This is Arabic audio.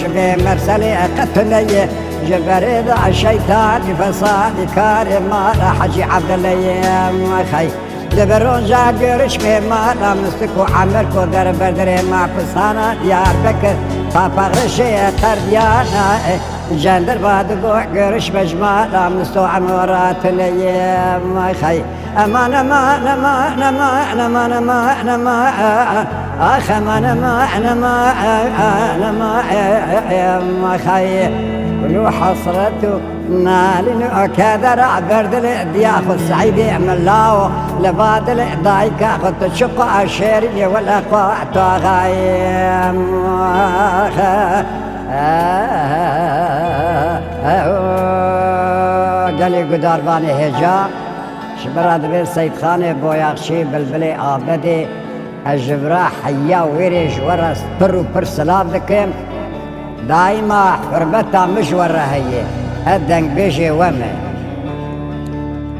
شبه مرسلي قتلي جبريد الشيطان فصاد كارم مالا حجي عبد الله خي دبرون جاگرش به مالا مستکو عمر کو در بدر ما پسانا دیار بکر پاپغرشی قردیانا جندر بادگو گرش بجمالا مستو عمورات لیم خی امان امان امان امان امان امان امان آخ امان امان امان امان خی كلو حصرته نال كذا برد الدياخ السعيد يعمل لاو لبعض الضايق اخذ شق عشيري ولا قاعت غايم قالي قدار باني هجا شبراد بير سيد خاني بوياخشي بلبلي آبدي الجبرا حيا ويريج ورس برو برسلاب دكيم دايما حربتها مش ورا هي الدنق بيجي ومن